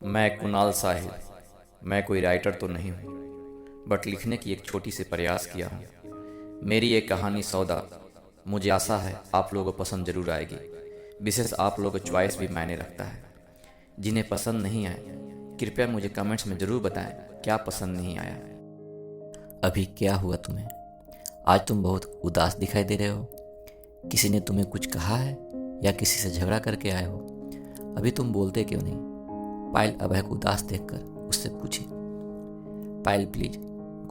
मैं कुणाल साहिल। मैं कोई राइटर तो नहीं हूँ, बट लिखने की एक छोटी सी प्रयास किया हूँ। मेरी एक कहानी सौदा, मुझे आशा है आप लोगों को पसंद जरूर आएगी। विशेष आप लोगों का चॉइस भी मायने रखता है। जिन्हें पसंद नहीं आए, कृपया मुझे कमेंट्स में ज़रूर बताएं क्या पसंद नहीं आया। अभी क्या हुआ तुम्हें? आज तुम बहुत उदास दिखाई दे रहे हो। किसी ने तुम्हें कुछ कहा है या किसी से झगड़ा करके आए हो? अभी तुम बोलते क्यों नहीं? पायल अभय को उदास देखकर उससे पूछी। पायल प्लीज,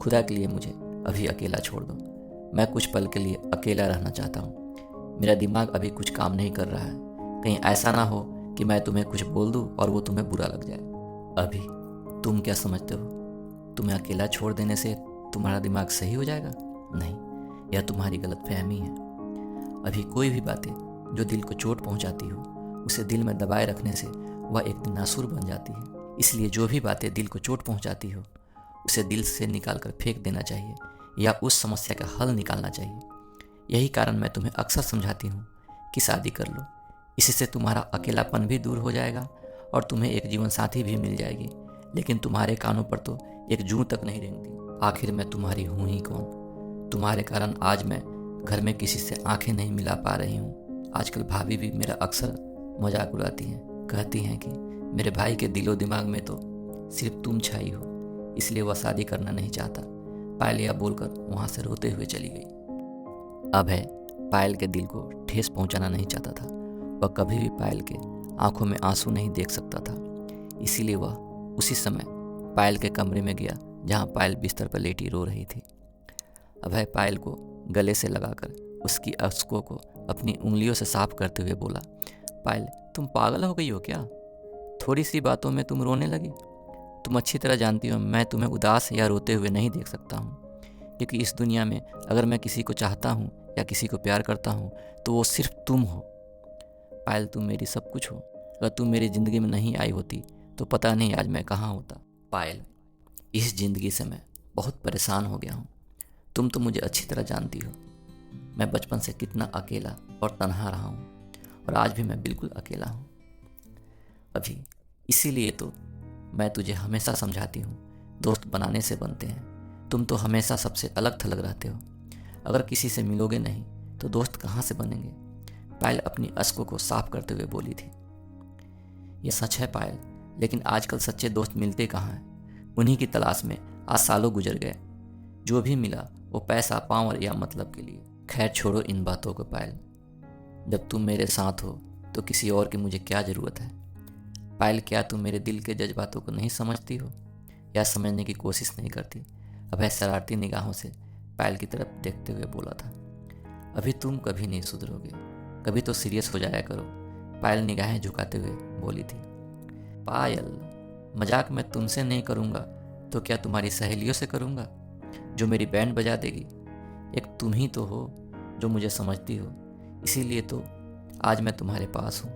खुदा के लिए मुझे अभी अकेला छोड़ दो। मैं कुछ पल के लिए अकेला रहना चाहता हूँ। मेरा दिमाग अभी कुछ काम नहीं कर रहा है। कहीं ऐसा ना हो कि मैं तुम्हें कुछ बोल दूँ और वो तुम्हें बुरा लग जाए। अभी तुम क्या समझते हो? तुम्हें अकेला छोड़ देने से तुम्हारा दिमाग सही हो जाएगा? नहीं, यह तुम्हारी गलतफहमी है। अभी कोई भी बातें जो दिल को चोट पहुंचाती हो, उसे दिल में दबाए रखने से वह एक दिन नासूर बन जाती है। इसलिए जो भी बातें दिल को चोट पहुंचाती हो, उसे दिल से निकाल कर फेंक देना चाहिए या उस समस्या का हल निकालना चाहिए। यही कारण मैं तुम्हें अक्सर समझाती हूँ कि शादी कर लो। इससे तुम्हारा अकेलापन भी दूर हो जाएगा और तुम्हें एक जीवन साथी भी मिल जाएगी। लेकिन तुम्हारे कानों पर तो एक जूं तक नहीं रेंगती। आखिर मैं तुम्हारी हूँ ही कौन? तुम्हारे कारण आज मैं घर में किसी से आंखें नहीं मिला पा रही हूँ। आजकल भाभी भी मेरा अक्सर मजाक उड़ाती हैं, कहती हैं कि मेरे भाई के दिलो दिमाग में तो सिर्फ तुम छाई हो, इसलिए वह शादी करना नहीं चाहता। पायल यह बोलकर वहाँ से रोते हुए चली गई। अभय पायल के दिल को ठेस पहुंचाना नहीं चाहता था। वह कभी भी पायल के आंखों में आंसू नहीं देख सकता था। इसीलिए वह उसी समय पायल के कमरे में गया जहां पायल बिस्तर पर लेटी रो रही थी। अभय पायल को गले से लगाकर उसकी अश्कों को अपनी उंगलियों से साफ करते हुए बोला, पायल तुम पागल हो गई हो क्या? थोड़ी सी बातों में तुम रोने लगी? तुम अच्छी तरह जानती हो मैं तुम्हें उदास या रोते हुए नहीं देख सकता हूँ, क्योंकि इस दुनिया में अगर मैं किसी को चाहता हूँ या किसी को प्यार करता हूँ तो वो सिर्फ तुम हो। पायल तुम मेरी सब कुछ हो। अगर तुम मेरी ज़िंदगी में नहीं आई होती तो पता नहीं आज मैं कहाँ होता। पायल, इस ज़िंदगी से मैं बहुत परेशान हो गया हूँ। तुम तो मुझे अच्छी तरह जानती हो। मैं बचपन से कितना अकेला और तन्हा रहा हूँ, और आज भी मैं बिल्कुल अकेला हूँ। अभी इसीलिए तो मैं तुझे हमेशा समझाती हूँ, दोस्त बनाने से बनते हैं। तुम तो हमेशा सबसे अलग थलग रहते हो। अगर किसी से मिलोगे नहीं तो दोस्त कहाँ से बनेंगे? पायल अपनी अश्कों को साफ करते हुए बोली थी। यह सच है पायल, लेकिन आजकल सच्चे दोस्त मिलते कहाँ हैं? उन्हीं की तलाश में आज सालों गुजर गए। जो भी मिला वो पैसा, पावर या मतलब के लिए। खैर छोड़ो इन बातों को पायल। जब तुम मेरे साथ हो तो किसी और की मुझे क्या ज़रूरत है? पायल, क्या तुम मेरे दिल के जज्बातों को नहीं समझती हो या समझने की कोशिश नहीं करती? अभय शरारती निगाहों से पायल की तरफ देखते हुए बोला था। अभी तुम कभी नहीं सुधरोगे, कभी तो सीरियस हो जाया करो। पायल निगाहें झुकाते हुए बोली थी। पायल, मजाक मैं तुमसे नहीं करूँगा तो क्या तुम्हारी सहेलियों से करूँगा, जो मेरी बैंड बजा देगी? एक तुम ही तो हो जो मुझे समझती हो। इसीलिए तो आज मैं तुम्हारे पास हूँ,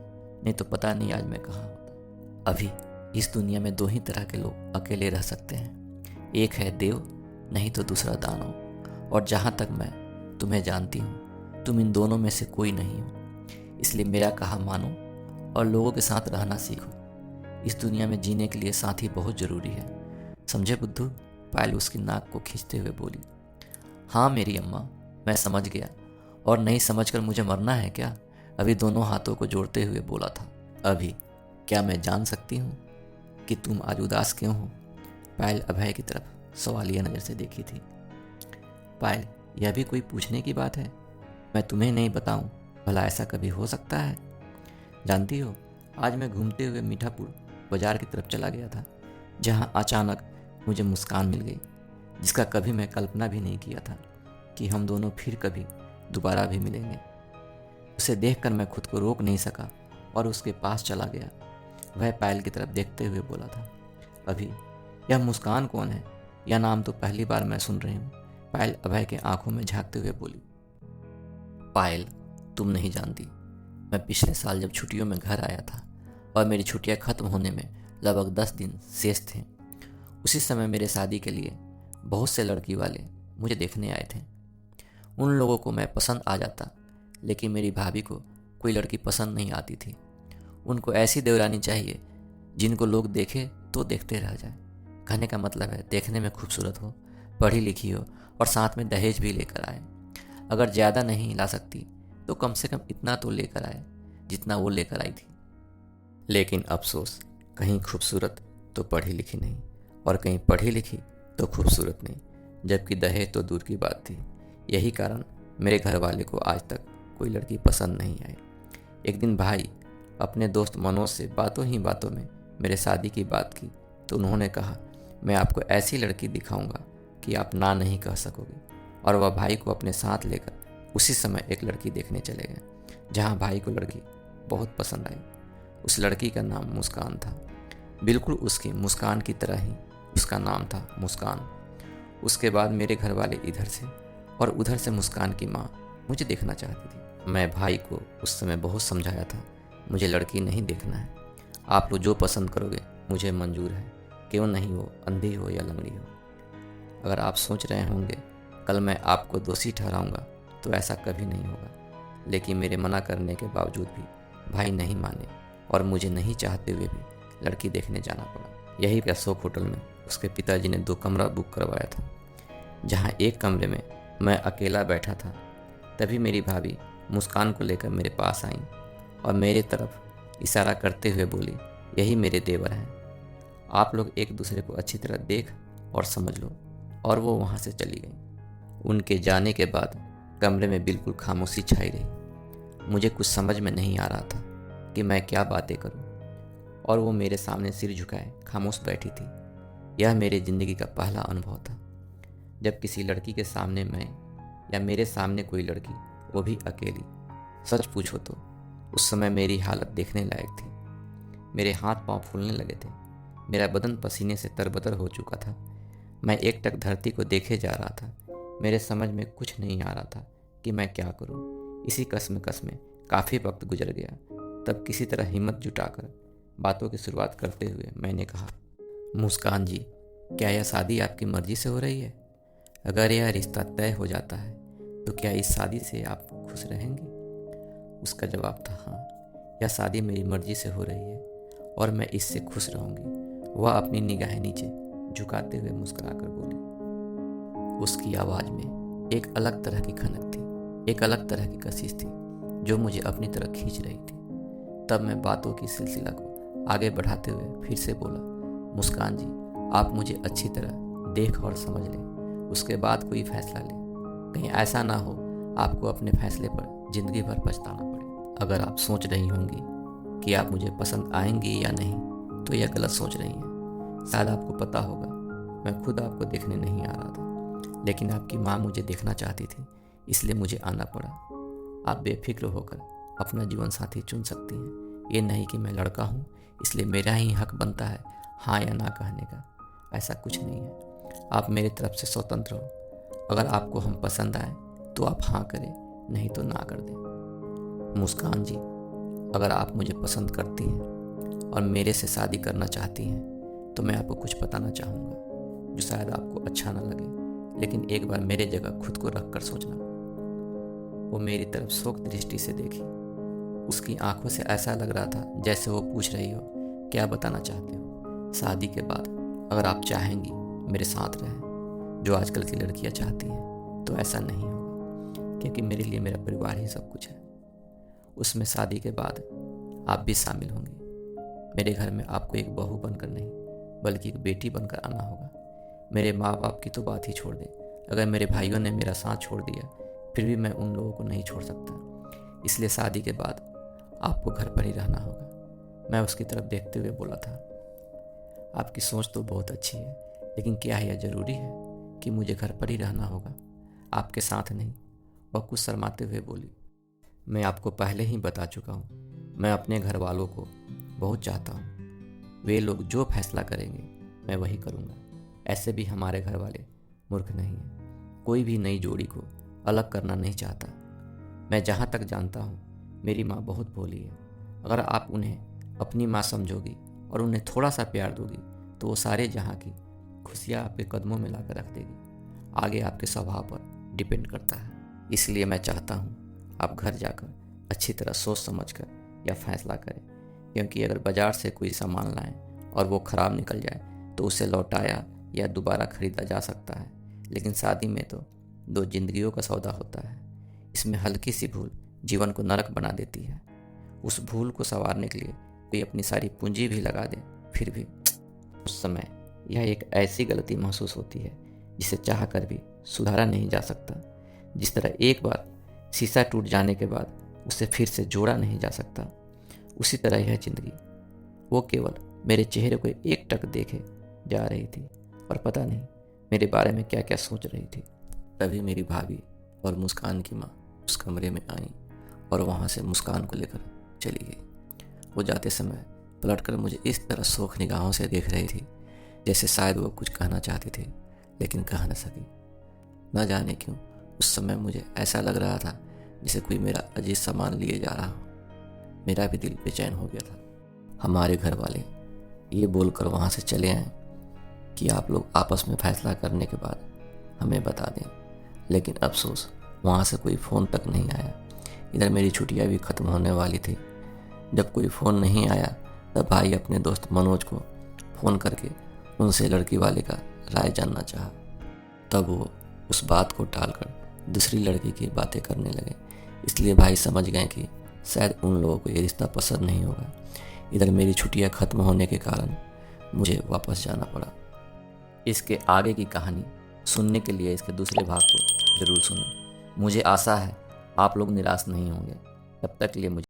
नहीं तो पता नहीं आज मैं कहाँ होता। अभी इस दुनिया में दो ही तरह के लोग अकेले रह सकते हैं, एक है देव, नहीं तो दूसरा दानव। और जहाँ तक मैं तुम्हें जानती हूँ, तुम इन दोनों में से कोई नहीं हो। इसलिए मेरा कहा मानो और लोगों के साथ रहना सीखो। इस दुनिया में जीने के लिए साथी बहुत ज़रूरी है, समझे बुद्धू? पायल उसकी नाक को खींचते हुए बोली। हाँ मेरी अम्मा, मैं समझ गया। और नहीं समझकर मुझे मरना है क्या? अभी दोनों हाथों को जोड़ते हुए बोला था। अभी क्या मैं जान सकती हूँ कि तुम आज उदास क्यों हो? पायल अभय की तरफ सवालिया नज़र से देखी थी। पायल, यह भी कोई पूछने की बात है? मैं तुम्हें नहीं बताऊं, भला ऐसा कभी हो सकता है? जानती हो, आज मैं घूमते हुए मीठापुर बाजार की तरफ चला गया था, जहां अचानक मुझे मुस्कान मिल गई, जिसका कभी मैं कल्पना भी नहीं किया था कि हम दोनों फिर कभी दोबारा भी मिलेंगे। उसे देखकर मैं खुद को रोक नहीं सका और उसके पास चला गया। वह पायल की तरफ देखते हुए बोला था। अभी यह मुस्कान कौन है? यह नाम तो पहली बार मैं सुन रही हूँ। पायल अभय के आंखों में झांकते हुए बोली। पायल, तुम नहीं जानती, मैं पिछले साल जब छुट्टियों में घर आया था और मेरी छुट्टियां खत्म होने में लगभग 10 दिन शेष थे, उसी समय मेरे शादी के लिए बहुत से लड़की वाले मुझे देखने आए थे। उन लोगों को मैं पसंद आ जाता, लेकिन मेरी भाभी को कोई लड़की पसंद नहीं आती थी। उनको ऐसी देवरानी चाहिए जिनको लोग देखे तो देखते रह जाए। कहने का मतलब है देखने में खूबसूरत हो, पढ़ी लिखी हो और साथ में दहेज भी लेकर आए। अगर ज़्यादा नहीं ला सकती तो कम से कम इतना तो लेकर आए जितना वो लेकर आई थी। लेकिन अफसोस, कहीं खूबसूरत तो पढ़ी लिखी नहीं और कहीं पढ़ी लिखी तो खूबसूरत नहीं, जबकि दहेज तो दूर की बात थी। यही कारण मेरे घर वाले को आज तक कोई लड़की पसंद नहीं आई। एक दिन भाई अपने दोस्त मनोज से बातों ही बातों में मेरे शादी की बात की तो उन्होंने कहा, मैं आपको ऐसी लड़की दिखाऊंगा कि आप ना नहीं कह सकोगे। और वह भाई को अपने साथ लेकर उसी समय एक लड़की देखने चले गए, जहां भाई को लड़की बहुत पसंद आई। उस लड़की का नाम मुस्कान था। बिल्कुल उसकी मुस्कान की तरह ही उसका नाम था मुस्कान। उसके बाद मेरे घर वाले इधर से और उधर से मुस्कान की माँ मुझे देखना चाहती थी। मैं भाई को उस समय बहुत समझाया था, मुझे लड़की नहीं देखना है, आप लोग जो पसंद करोगे मुझे मंजूर है, क्यों नहीं वो अंधी हो या लंगड़ी हो। अगर आप सोच रहे होंगे कल मैं आपको दोषी ठहराऊंगा तो ऐसा कभी नहीं होगा, लेकिन मेरे मना करने के बावजूद भी भाई नहीं माने और मुझे नहीं चाहते हुए भी लड़की देखने जाना पड़ा। यही अशोक होटल में उसके पिताजी ने 2 कमरा बुक करवाया था, जहां एक कमरे में मैं अकेला बैठा था। तभी मेरी भाभी मुस्कान को लेकर मेरे पास आई और मेरे तरफ इशारा करते हुए बोली, यही मेरे देवर हैं, आप लोग एक दूसरे को अच्छी तरह देख और समझ लो। और वो वहाँ से चली गई। उनके जाने के बाद कमरे में बिल्कुल खामोशी छाई रही। मुझे कुछ समझ में नहीं आ रहा था कि मैं क्या बातें करूं, और वो मेरे सामने सिर झुकाए खामोश बैठी थी। यह मेरे ज़िंदगी का पहला अनुभव था जब किसी लड़की के सामने मैं या मेरे सामने कोई लड़की, वो भी अकेली। सच पूछो तो उस समय मेरी हालत देखने लायक थी। मेरे हाथ पांव फूलने लगे थे, मेरा बदन पसीने से तरबतर हो चुका था। मैं एकटक धरती को देखे जा रहा था। मेरे समझ में कुछ नहीं आ रहा था कि मैं क्या करूं। इसी कसमकस में काफ़ी वक्त गुजर गया। तब किसी तरह हिम्मत जुटाकर बातों की शुरुआत करते हुए मैंने कहा, मुस्कान जी, क्या यह शादी आपकी मर्जी से हो रही है? अगर यह रिश्ता तय हो जाता है तो क्या इस शादी से आप खुश रहेंगे? उसका जवाब था, हाँ, यह शादी मेरी मर्जी से हो रही है और मैं इससे खुश रहूंगी। वह अपनी निगाहें नीचे झुकाते हुए मुस्कुराकर बोली। उसकी आवाज़ में एक अलग तरह की खनक थी, एक अलग तरह की कशिश थी जो मुझे अपनी तरफ खींच रही थी। तब मैं बातों की सिलसिला को आगे बढ़ाते हुए फिर से बोला, मुस्कान जी, आप मुझे अच्छी तरह देख और समझ लें, उसके बाद कोई फैसला लें। कहीं ऐसा ना हो आपको अपने फैसले पर जिंदगी भर पछताना पड़े। अगर आप सोच रही होंगी कि आप मुझे पसंद आएंगी या नहीं, तो यह गलत सोच रही हैं। शायद आपको पता होगा मैं खुद आपको देखने नहीं आ रहा था, लेकिन आपकी माँ मुझे देखना चाहती थी, इसलिए मुझे आना पड़ा। आप बेफिक्र होकर अपना जीवन साथी चुन सकती हैं। ये नहीं कि मैं लड़का हूँ इसलिए मेरा ही हक बनता है हाँ या ना कहने का। ऐसा कुछ नहीं है। आप मेरी तरफ से स्वतंत्र हो। अगर आपको हम पसंद आए तो आप हाँ करें, नहीं तो ना कर दें। मुस्कान जी, अगर आप मुझे पसंद करती हैं और मेरे से शादी करना चाहती हैं तो मैं आपको कुछ बताना चाहूँगा जो शायद आपको अच्छा ना लगे, लेकिन एक बार मेरे जगह खुद को रख कर सोचना। वो मेरी तरफ शोक दृष्टि से देखी। उसकी आंखों से ऐसा लग रहा था जैसे वो पूछ रही हो, क्या बताना चाहते हो? शादी के बाद अगर आप चाहेंगी मेरे साथ रहें, जो आजकल की लड़कियां चाहती हैं, तो ऐसा नहीं होगा, क्योंकि मेरे लिए मेरा परिवार ही सब कुछ है। उसमें शादी के बाद आप भी शामिल होंगी। मेरे घर में आपको एक बहू बनकर नहीं, बल्कि एक बेटी बनकर आना होगा। मेरे माँ बाप की तो बात ही छोड़ दें, अगर मेरे भाइयों ने मेरा साथ छोड़ दिया फिर भी मैं उन लोगों को नहीं छोड़ सकता। इसलिए शादी के बाद आपको घर पर ही रहना होगा। मैं उसकी तरफ देखते हुए बोला था, आपकी सोच तो बहुत अच्छी है, लेकिन क्या यह ज़रूरी है कि मुझे घर पर ही रहना होगा, आपके साथ नहीं? वह कुछ शर्माते हुए बोली, मैं आपको पहले ही बता चुका हूँ, मैं अपने घर वालों को बहुत चाहता हूँ। वे लोग जो फैसला करेंगे मैं वही करूँगा। ऐसे भी हमारे घर वाले मूर्ख नहीं हैं। कोई भी नई जोड़ी को अलग करना नहीं चाहता। मैं जहाँ तक जानता हूँ मेरी माँ बहुत भोली है। अगर आप उन्हें अपनी माँ समझोगी और उन्हें थोड़ा सा प्यार दोगी तो वो सारे जहाँ की खुशियाँ आपके कदमों में लाकर रख देगी। आगे आपके स्वभाव पर डिपेंड करता है। इसलिए मैं चाहता हूँ आप घर जाकर अच्छी तरह सोच समझ कर यह फैसला करें, क्योंकि अगर बाज़ार से कोई सामान लाएं और वो ख़राब निकल जाए तो उसे लौटाया या दोबारा ख़रीदा जा सकता है, लेकिन शादी में तो दो जिंदगियों का सौदा होता है। इसमें हल्की सी भूल जीवन को नरक बना देती है। उस भूल को संवारने के लिए कोई अपनी सारी पूंजी भी लगा दे, फिर भी उस समय यह एक ऐसी गलती महसूस होती है जिसे चाह कर भी सुधारा नहीं जा सकता। जिस तरह एक बार शीशा टूट जाने के बाद उसे फिर से जोड़ा नहीं जा सकता, उसी तरह यह जिंदगी, वो केवल मेरे चेहरे को एक टक देखे जा रही थी और पता नहीं मेरे बारे में क्या क्या सोच रही थी। तभी मेरी भाभी और मुस्कान की माँ उस कमरे में आई और वहाँ से मुस्कान को लेकर चली गई। वो जाते समय पलटकर मुझे इस तरह शोक निगाहों से देख रही थी जैसे शायद वो कुछ कहना चाहती थी लेकिन कह न सकी। न जाने क्यों उस समय मुझे ऐसा लग रहा था जैसे कोई मेरा अजीज सामान लिए जा रहा हो। मेरा भी दिल बेचैन हो गया था। हमारे घर वाले ये बोलकर वहाँ से चले आए कि आप लोग आपस में फैसला करने के बाद हमें बता दें, लेकिन अफसोस वहाँ से कोई फ़ोन तक नहीं आया। इधर मेरी छुट्टियाँ भी ख़त्म होने वाली थी। जब कोई फ़ोन नहीं आया तब भाई अपने दोस्त मनोज को फ़ोन करके उनसे लड़की वाले का राय जानना चाहा। तब वो उस बात को टालकर दूसरी लड़की की बातें करने लगे, इसलिए भाई समझ गए कि शायद उन लोगों को ये रिश्ता पसंद नहीं होगा। इधर मेरी छुट्टियां खत्म होने के कारण मुझे वापस जाना पड़ा। इसके आगे की कहानी सुनने के लिए इसके दूसरे भाग को ज़रूर सुनें। मुझे आशा है आप लोग निराश नहीं होंगे। तब तक के लिए मुझे